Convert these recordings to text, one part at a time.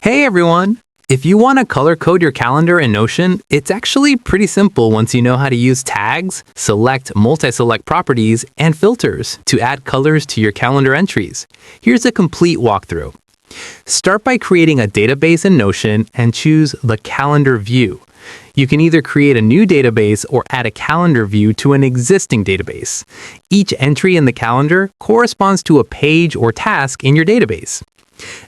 Hey everyone! If you want to color code your calendar in Notion, it's actually pretty simple once you know how to use tags, select multi-select properties, and filters to add colors to your calendar entries. Here's a complete walkthrough. Start by creating a database in Notion and choose the calendar view. You can either create a new database or add a calendar view to an existing database. Each entry in the calendar corresponds to a page or task in your database.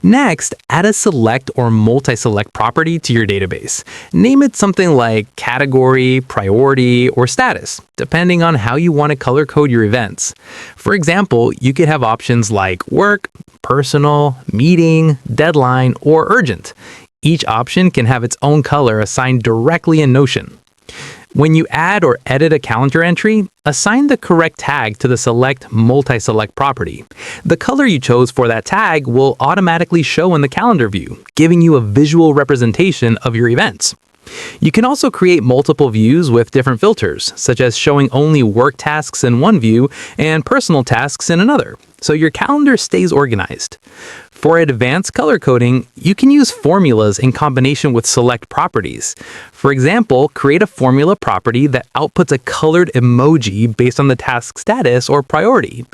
Next, add a select or multi-select property to your database. Name it something like category, priority, or status, depending on how you want to color code your events. For example, you could have options like work, personal, meeting, deadline, or urgent. Each option can have its own color assigned directly in Notion. When you add or edit a calendar entry, assign the correct tag to the select multi-select property. The color you chose for that tag will automatically show in the calendar view, giving you a visual representation of your events. You can also create multiple views with different filters, such as showing only work tasks in one view and personal tasks in another, so your calendar stays organized. For advanced color coding, you can use formulas in combination with select properties. For example, create a formula property that outputs a colored emoji based on the task status or priority.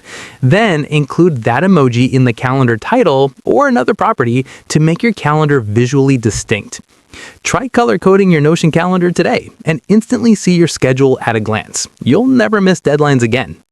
Then include that emoji in the calendar title or another property to make your calendar visually distinct. Try color coding your Notion calendar today and instantly see your schedule at a glance. You'll never miss deadlines again.